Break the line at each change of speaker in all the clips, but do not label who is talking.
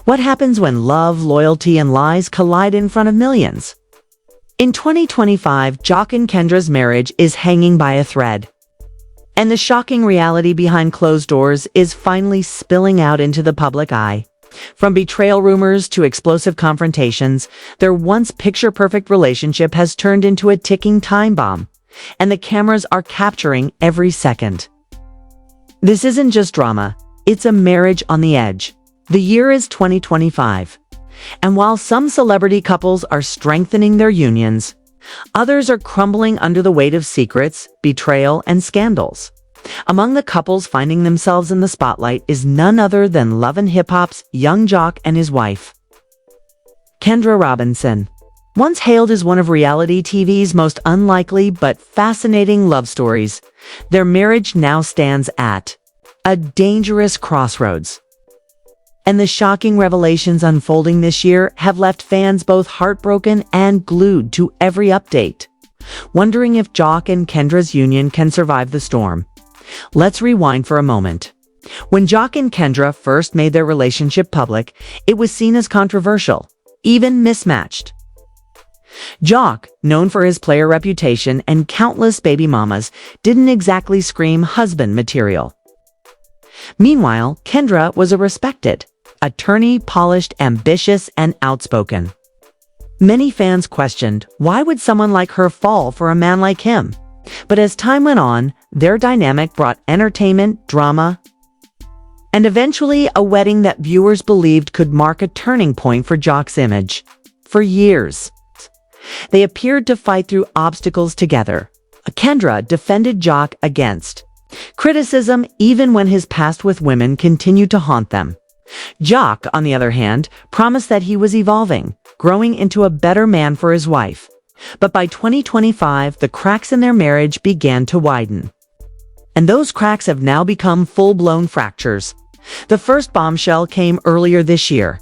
What happens when love, loyalty, and lies collide in front of millions? In 2025, Joc and Kendra's marriage is hanging by a thread. And the shocking reality behind closed doors is finally spilling out into the public eye. From betrayal rumors to explosive confrontations, their once picture-perfect relationship has turned into a ticking time bomb, and the cameras are capturing every second. This isn't just drama, it's a marriage on the edge. The year is 2025, and while some celebrity couples are strengthening their unions, others are crumbling under the weight of secrets, betrayal, and scandals. Among the couples finding themselves in the spotlight is none other than Love and Hip Hop's young Joc and his wife, Kendra Robinson. Once hailed as one of reality TV's most unlikely but fascinating love stories, their marriage now stands at a dangerous crossroads. And the shocking revelations unfolding this year have left fans both heartbroken and glued to every update, wondering if Joc and Kendra's union can survive the storm. Let's rewind for a moment. When Joc and Kendra first made their relationship public, it was seen as controversial, even mismatched. Joc, known for his player reputation and countless baby mamas, didn't exactly scream husband material. Meanwhile, Kendra was a respected attorney, polished, ambitious, and outspoken. Many fans questioned, why would someone like her fall for a man like him? But as time went on, their dynamic brought entertainment, drama, and eventually a wedding that viewers believed could mark a turning point for Joc's image. For years, they appeared to fight through obstacles together. Kendra defended Joc against criticism even when his past with women continued to haunt them. Joc, on the other hand, promised that he was evolving, growing into a better man for his wife. But by 2025, the cracks in their marriage began to widen. And those cracks have now become full-blown fractures. The first bombshell came earlier this year,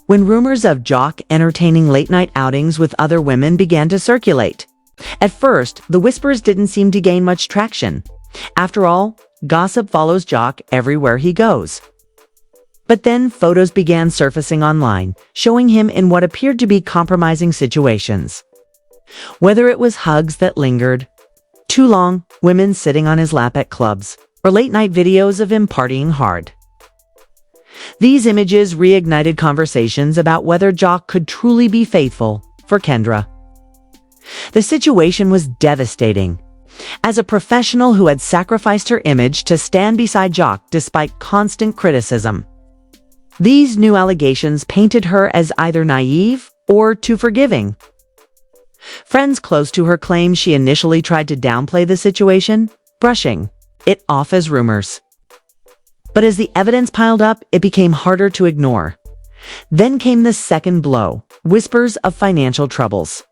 when rumors of Joc entertaining late-night outings with other women began to circulate. At first, the whispers didn't seem to gain much traction. After all, gossip follows Joc everywhere he goes. But then photos began surfacing online, showing him in what appeared to be compromising situations. Whether it was hugs that lingered, too long, women sitting on his lap at clubs, or late-night videos of him partying hard. These images reignited conversations about whether Joc could truly be faithful for Kendra. The situation was devastating. As a professional who had sacrificed her image to stand beside Joc despite constant criticism, these new allegations painted her as either naive or too forgiving. Friends close to her claim she initially tried to downplay the situation, brushing it off as rumors. But as the evidence piled up, it became harder to ignore. Then came the second blow, whispers of financial troubles.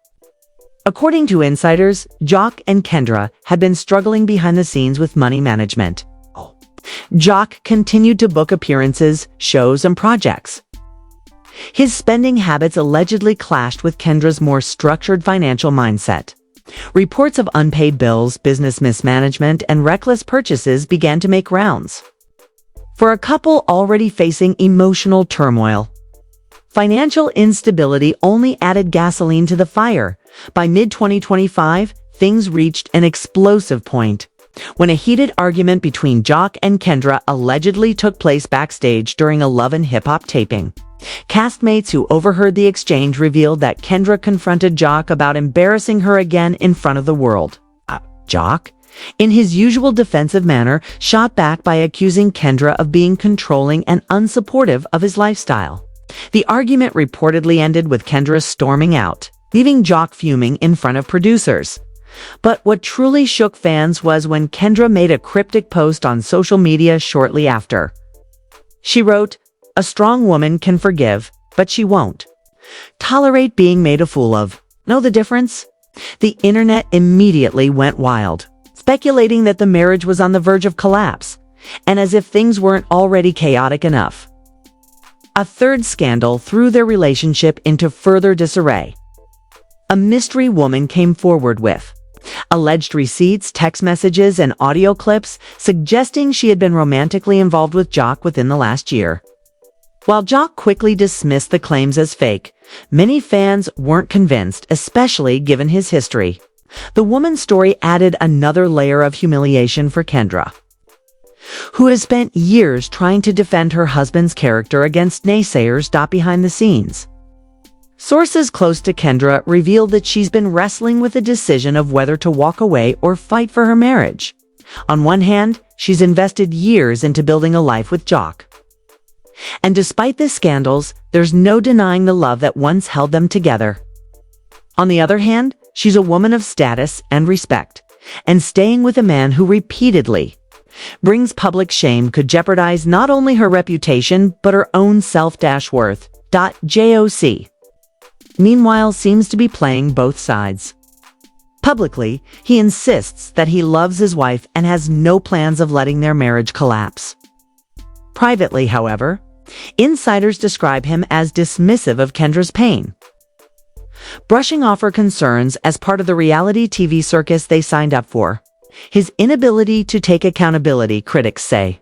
According to insiders, Joc and Kendra had been struggling behind the scenes with money management. Joc continued to book appearances, shows, and projects. His spending habits allegedly clashed with Kendra's more structured financial mindset. Reports of unpaid bills, business mismanagement, and reckless purchases began to make rounds. For a couple already facing emotional turmoil, financial instability only added gasoline to the fire. By mid-2025, things reached an explosive point, when a heated argument between Joc and Kendra allegedly took place backstage during a Love and Hip Hop taping. Castmates who overheard the exchange revealed that Kendra confronted Joc about embarrassing her again in front of the world. Joc, in his usual defensive manner, shot back by accusing Kendra of being controlling and unsupportive of his lifestyle. The argument reportedly ended with Kendra storming out, leaving Joc fuming in front of producers. But what truly shook fans was when Kendra made a cryptic post on social media shortly after. She wrote, "A strong woman can forgive, but she won't tolerate being made a fool of. Know the difference?" The internet immediately went wild, speculating that the marriage was on the verge of collapse, and as if things weren't already chaotic enough, a third scandal threw their relationship into further disarray. A mystery woman came forward with alleged receipts, text messages, and audio clips suggesting she had been romantically involved with Joc within the last year. While Joc quickly dismissed the claims as fake, many fans weren't convinced, especially given his history. The woman's story added another layer of humiliation for Kendra, who has spent years trying to defend her husband's character against naysayers behind the scenes. Sources close to Kendra revealed that she's been wrestling with the decision of whether to walk away or fight for her marriage. On one hand, she's invested years into building a life with Joc. And despite the scandals, there's no denying the love that once held them together. On the other hand, she's a woman of status and respect, and staying with a man who repeatedly brings public shame could jeopardize not only her reputation, but her own self-worth. Joc, meanwhile, seems to be playing both sides. Publicly, he insists that he loves his wife and has no plans of letting their marriage collapse. Privately, however, insiders describe him as dismissive of Kendra's pain, brushing off her concerns as part of the reality TV circus they signed up for. His inability to take accountability, critics say,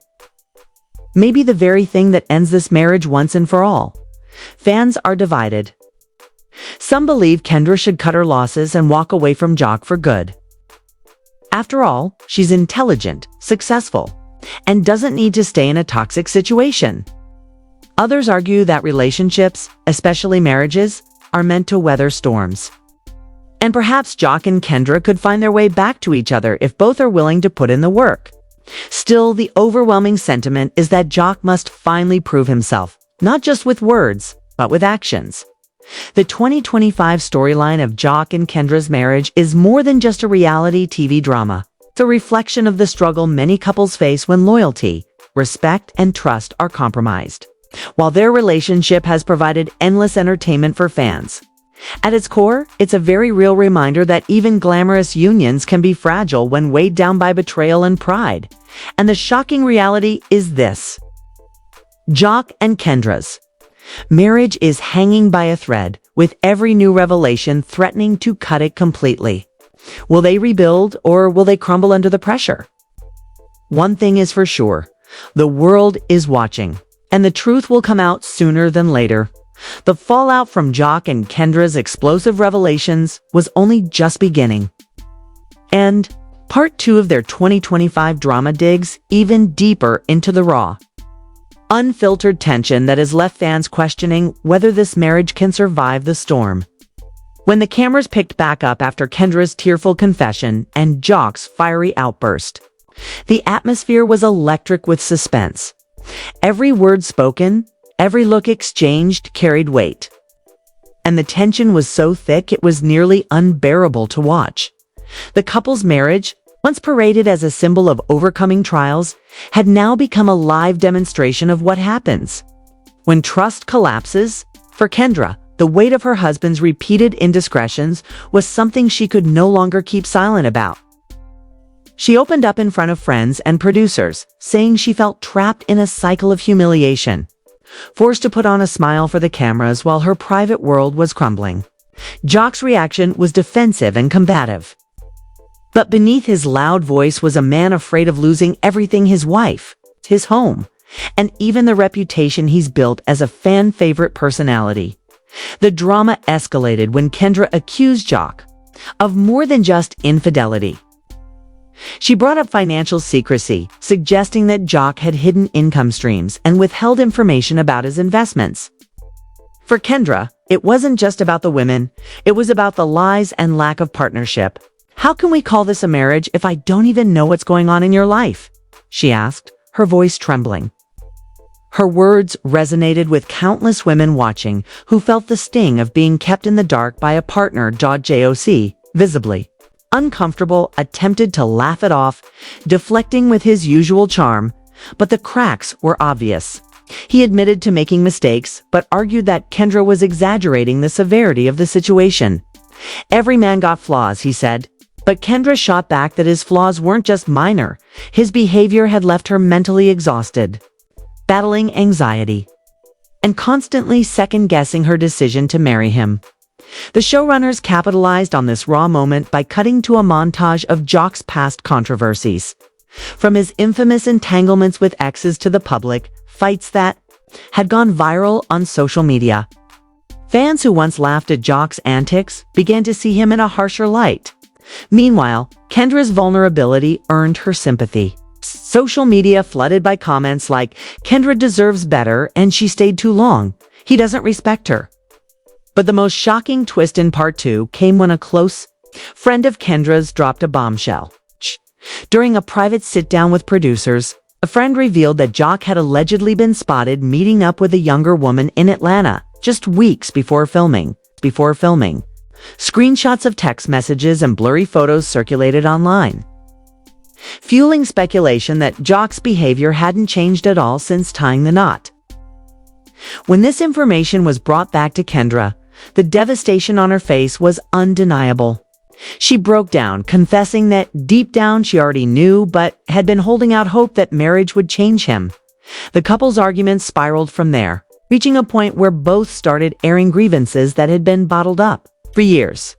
may be the very thing that ends this marriage once and for all. Fans are divided. Some believe Kendra should cut her losses and walk away from Joc for good. After all, she's intelligent, successful, and doesn't need to stay in a toxic situation. Others argue that relationships, especially marriages, are meant to weather storms. And perhaps Joc and Kendra could find their way back to each other if both are willing to put in the work. Still, the overwhelming sentiment is that Joc must finally prove himself, not just with words, but with actions. The 2025 storyline of Joc and Kendra's marriage is more than just a reality TV drama. It's a reflection of the struggle many couples face when loyalty, respect, and trust are compromised. While their relationship has provided endless entertainment for fans, at its core, it's a very real reminder that even glamorous unions can be fragile when weighed down by betrayal and pride. And the shocking reality is this: Joc and Kendra's marriage is hanging by a thread, with every new revelation threatening to cut it completely. Will they rebuild, or will they crumble under the pressure? One thing is for sure: the world is watching, and the truth will come out sooner than later. The fallout from Joc and Kendra's explosive revelations was only just beginning. And part 2 of their 2025 drama digs even deeper into the raw, unfiltered tension that has left fans questioning whether this marriage can survive the storm. When the cameras picked back up after Kendra's tearful confession and Joc's fiery outburst, the atmosphere was electric with suspense. Every word spoken, every look exchanged carried weight. And the tension was so thick it was nearly unbearable to watch. The couple's marriage, once paraded as a symbol of overcoming trials, had now become a live demonstration of what happens when trust collapses. For Kendra, the weight of her husband's repeated indiscretions was something she could no longer keep silent about. She opened up in front of friends and producers, saying she felt trapped in a cycle of humiliation, forced to put on a smile for the cameras while her private world was crumbling. Joc's reaction was defensive and combative. But beneath his loud voice was a man afraid of losing everything: his wife, his home, and even the reputation he's built as a fan-favorite personality. The drama escalated when Kendra accused Joc of more than just infidelity. She brought up financial secrecy, suggesting that Joc had hidden income streams and withheld information about his investments. For Kendra, it wasn't just about the women, it was about the lies and lack of partnership. "How can we call this a marriage if I don't even know what's going on in your life?" she asked, her voice trembling. Her words resonated with countless women watching who felt the sting of being kept in the dark by a partner. Joc, visibly uncomfortable, attempted to laugh it off, deflecting with his usual charm, but the cracks were obvious. He admitted to making mistakes, but argued that Kendra was exaggerating the severity of the situation. "Every man got flaws," he said, but Kendra shot back that his flaws weren't just minor. His behavior had left her mentally exhausted, battling anxiety, and constantly second-guessing her decision to marry him. The showrunners capitalized on this raw moment by cutting to a montage of Joc's past controversies. From his infamous entanglements with exes to the public fights that had gone viral on social media. Fans who once laughed at Joc's antics began to see him in a harsher light. Meanwhile, Kendra's vulnerability earned her sympathy. Social media flooded by comments like, "Kendra deserves better and she stayed too long. He doesn't respect her." But the most shocking twist in part 2 came when a close friend of Kendra's dropped a bombshell. During a private sit-down with producers, a friend revealed that Joc had allegedly been spotted meeting up with a younger woman in Atlanta just weeks before filming. Screenshots of text messages and blurry photos circulated online, fueling speculation that Joc's behavior hadn't changed at all since tying the knot. When this information was brought back to Kendra, the devastation on her face was undeniable. She broke down, confessing that deep down she already knew, but had been holding out hope that marriage would change him. The couple's arguments spiraled from there, reaching a point where both started airing grievances that had been bottled up for years.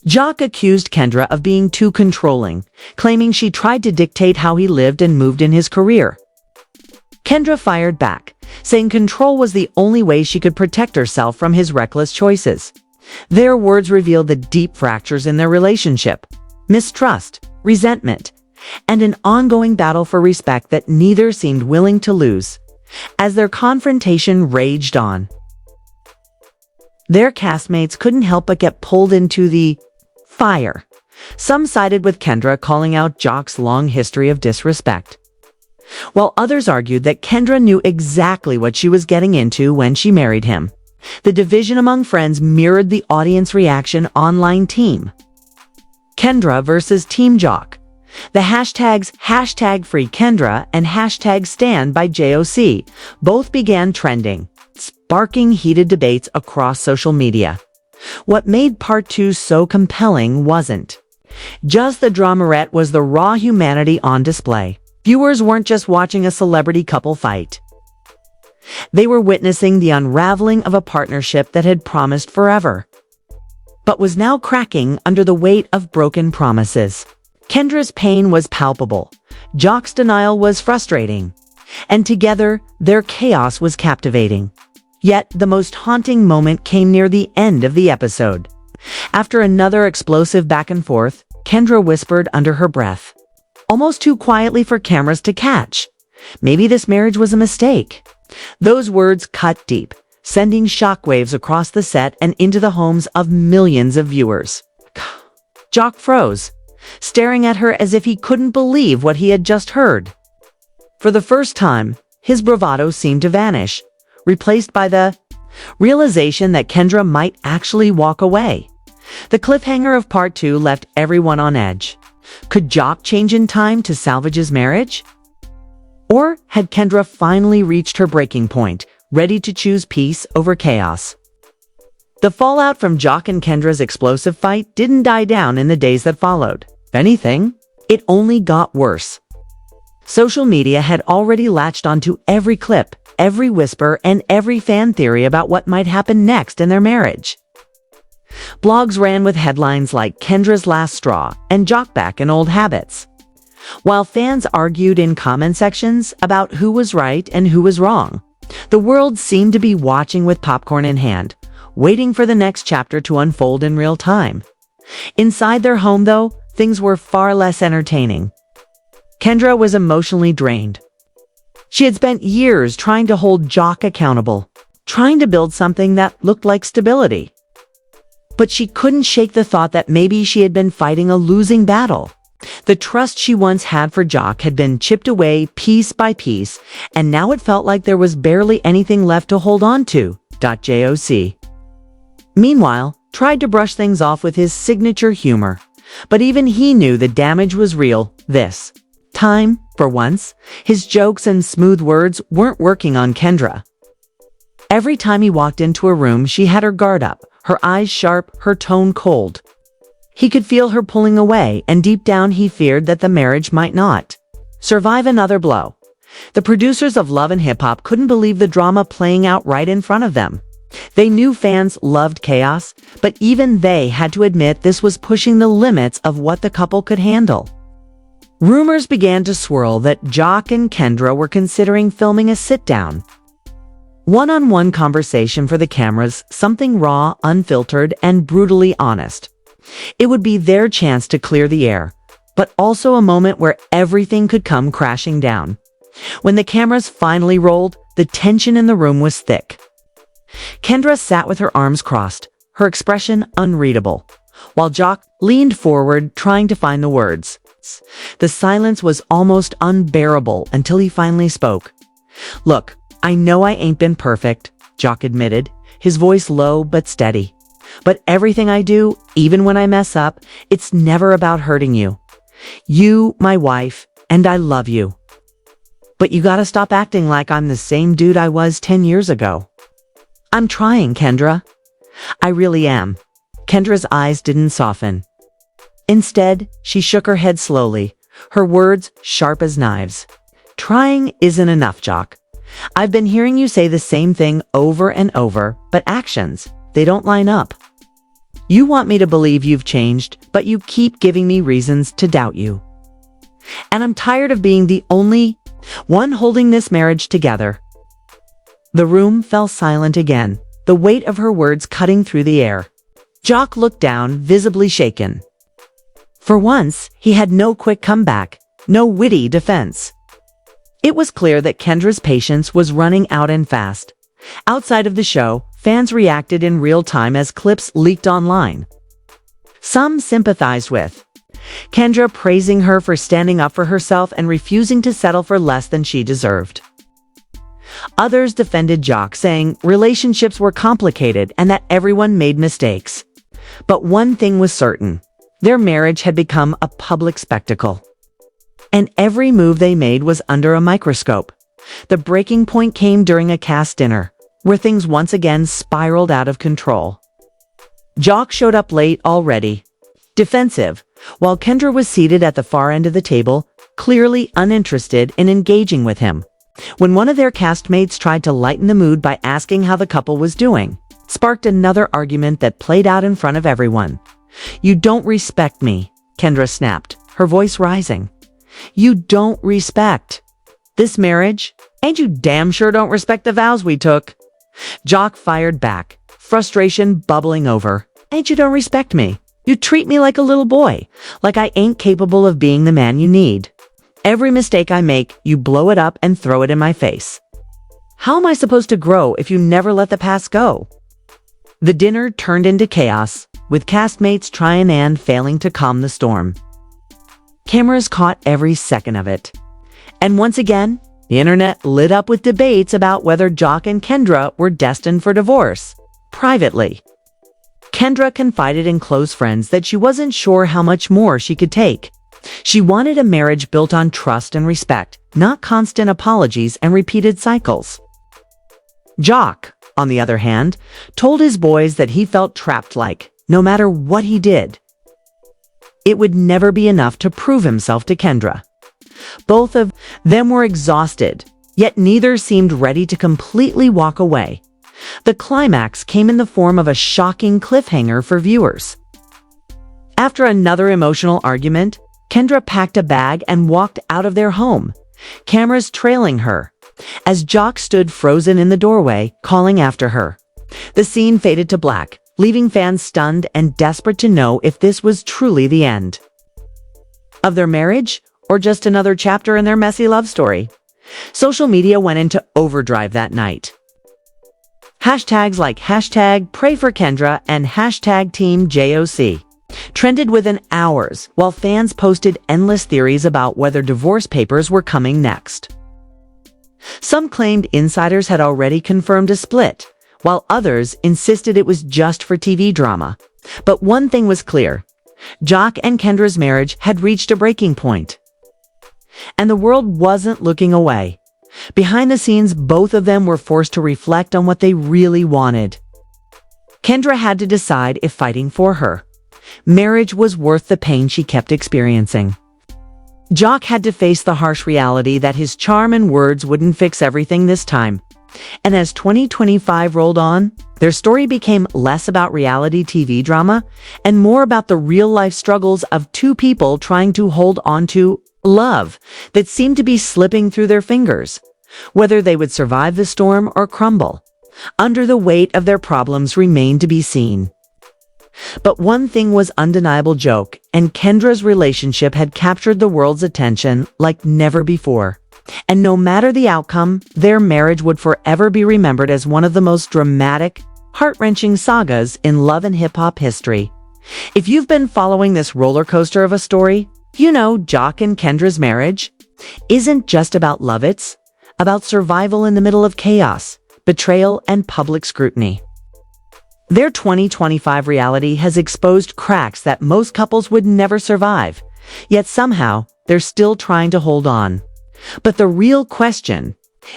Joc accused Kendra of being too controlling, claiming she tried to dictate how he lived and moved in his career. Kendra fired back, saying control was the only way she could protect herself from his reckless choices. Their words revealed the deep fractures in their relationship, mistrust, resentment, and an ongoing battle for respect that neither seemed willing to lose. As their confrontation raged on, their castmates couldn't help but get pulled into the fire. Some sided with Kendra, calling out Joc's long history of disrespect, while others argued that Kendra knew exactly what she was getting into when she married him. The division among friends mirrored the audience reaction online team Kendra versus Team Joc. The hashtags #FreeKendra and #StandByJoc both began trending, sparking heated debates across social media. What made part 2 so compelling wasn't just the dramarette, was the raw humanity on display. Viewers weren't just watching a celebrity couple fight. They were witnessing the unraveling of a partnership that had promised forever, but was now cracking under the weight of broken promises. Kendra's pain was palpable, Joc's denial was frustrating, and together, their chaos was captivating. Yet, the most haunting moment came near the end of the episode. After another explosive back and forth, Kendra whispered under her breath, almost too quietly for cameras to catch, "Maybe this marriage was a mistake." Those words cut deep, sending shockwaves across the set and into the homes of millions of viewers. Joc froze, staring at her as if he couldn't believe what he had just heard. For the first time, his bravado seemed to vanish, replaced by the realization that Kendra might actually walk away. The cliffhanger of part 2 left everyone on edge. Could Joc change in time to salvage his marriage? Or had Kendra finally reached her breaking point, ready to choose peace over chaos? The fallout from Joc and Kendra's explosive fight didn't die down in the days that followed. If anything, it only got worse. Social media had already latched onto every clip, every whisper, and every fan theory about what might happen next in their marriage. Blogs ran with headlines like "Kendra's last straw" and "Joc back in old habits," while fans argued in comment sections about who was right and who was wrong. The world seemed to be watching with popcorn in hand, waiting for the next chapter to unfold in real time. Inside their home, though, things were far less entertaining. Kendra was emotionally drained. She had spent years trying to hold Joc accountable, trying to build something that looked like stability. But she couldn't shake the thought that maybe she had been fighting a losing battle. The trust she once had for Joc had been chipped away piece by piece, and now it felt like there was barely anything left to hold on to. Joc, meanwhile, tried to brush things off with his signature humor. But even he knew the damage was real this time. For once, his jokes and smooth words weren't working on Kendra. Every time he walked into a room, she had her guard up, her eyes sharp, her tone cold. He could feel her pulling away, and deep down he feared that the marriage might not survive another blow. The producers of Love and Hip Hop couldn't believe the drama playing out right in front of them. They knew fans loved chaos, but even they had to admit this was pushing the limits of what the couple could handle. Rumors began to swirl that Joc and Kendra were considering filming a sit-down. One-on-one conversation for the cameras, something raw, unfiltered, and brutally honest. It would be their chance to clear the air, but also a moment where everything could come crashing down. When the cameras finally rolled, the tension in the room was thick. Kendra sat with her arms crossed, her expression unreadable, while Joc leaned forward, trying to find the words. The silence was almost unbearable until he finally spoke. "Look, I know I ain't been perfect," Joc admitted, his voice low but steady. "But everything I do, even when I mess up, it's never about hurting you. You, my wife, and I love you. But you gotta stop acting like I'm the same dude I was 10 years ago." "I'm trying, Kendra. I really am." Kendra's eyes didn't soften. Instead, she shook her head slowly, her words sharp as knives. "Trying isn't enough, Joc. I've been hearing you say the same thing over and over, but actions, they don't line up. You want me to believe you've changed, but you keep giving me reasons to doubt you. And I'm tired of being the only one holding this marriage together." The room fell silent again, the weight of her words cutting through the air. Joc looked down, visibly shaken. For once, he had no quick comeback, no witty defense. It was clear that Kendra's patience was running out and fast. Outside of the show, fans reacted in real time as clips leaked online. Some sympathized with Kendra, praising her for standing up for herself and refusing to settle for less than she deserved. Others defended Joc, saying relationships were complicated and that everyone made mistakes. But one thing was certain: their marriage had become a public spectacle. And every move they made was under a microscope. The breaking point came during a cast dinner, where things once again spiraled out of control. Joc showed up late already, defensive, while Kendra was seated at the far end of the table, clearly uninterested in engaging with him. When one of their castmates tried to lighten the mood by asking how the couple was doing, sparked another argument that played out in front of everyone. "You don't respect me," Kendra snapped, her voice rising. "You don't respect this marriage, and you damn sure don't respect the vows we took." Joc fired back, frustration bubbling over. "And you don't respect me. You treat me like a little boy, like I ain't capable of being the man you need. Every mistake I make, you blow it up and throw it in my face. How am I supposed to grow if you never let the past go?" The dinner turned into chaos, with castmates trying and failing to calm the storm. Cameras caught every second of it. And once again, the internet lit up with debates about whether Joc and Kendra were destined for divorce. Privately, Kendra confided in close friends that she wasn't sure how much more she could take. She wanted a marriage built on trust and respect, not constant apologies and repeated cycles. Joc, on the other hand, told his boys that he felt trapped, like, no matter what he did, it would never be enough to prove himself to Kendra. Both of them were exhausted, yet neither seemed ready to completely walk away. The climax came in the form of a shocking cliffhanger for viewers. After another emotional argument, Kendra packed a bag and walked out of their home, cameras trailing her, as Joc stood frozen in the doorway, calling after her. The scene faded to black, leaving fans stunned and desperate to know if this was truly the end of their marriage, or just another chapter in their messy love story. Social media went into overdrive that night. Hashtags like #PrayForKendra and #TeamJOC trended within hours, while fans posted endless theories about whether divorce papers were coming next. Some claimed insiders had already confirmed a split, while others insisted it was just for TV drama. But one thing was clear: Joc and Kendra's marriage had reached a breaking point. And the world wasn't looking away. Behind the scenes, both of them were forced to reflect on what they really wanted. Kendra had to decide if fighting for her marriage was worth the pain she kept experiencing. Joc had to face the harsh reality that his charm and words wouldn't fix everything this time. And as 2025 rolled on, their story became less about reality TV drama and more about the real-life struggles of two people trying to hold on to love that seemed to be slipping through their fingers. Whether they would survive the storm or crumble under the weight of their problems remained to be seen. But one thing was undeniable: Joc and Kendra's relationship had captured the world's attention like never before. And no matter the outcome, their marriage would forever be remembered as one of the most dramatic, heart-wrenching sagas in love and hip-hop history. If you've been following this roller coaster of a story, you know Joc and Kendra's marriage isn't just about love, it's about survival in the middle of chaos, betrayal, and public scrutiny. Their 2025 reality has exposed cracks that most couples would never survive, yet somehow they're still trying to hold on. But the real question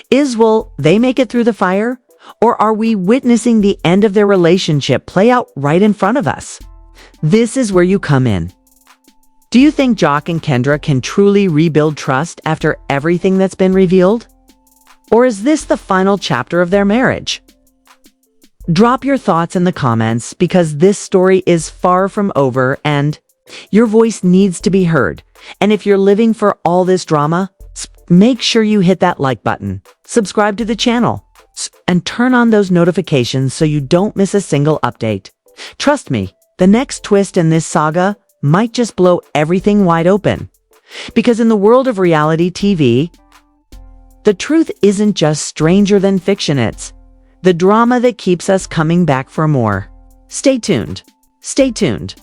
is, will they make it through the fire, or are we witnessing the end of their relationship play out right in front of us? This is where you come in. Do you think Joc and Kendra can truly rebuild trust after everything that's been revealed? Or is this the final chapter of their marriage? Drop your thoughts in the comments, because this story is far from over and your voice needs to be heard. And if you're living for all this drama, make sure you hit that like button, subscribe to the channel, and turn on those notifications so you don't miss a single update. Trust me, the next twist in this saga might just blow everything wide open. Because in the world of reality TV, the truth isn't just stranger than fiction, it's the drama that keeps us coming back for more. Stay tuned. Stay tuned.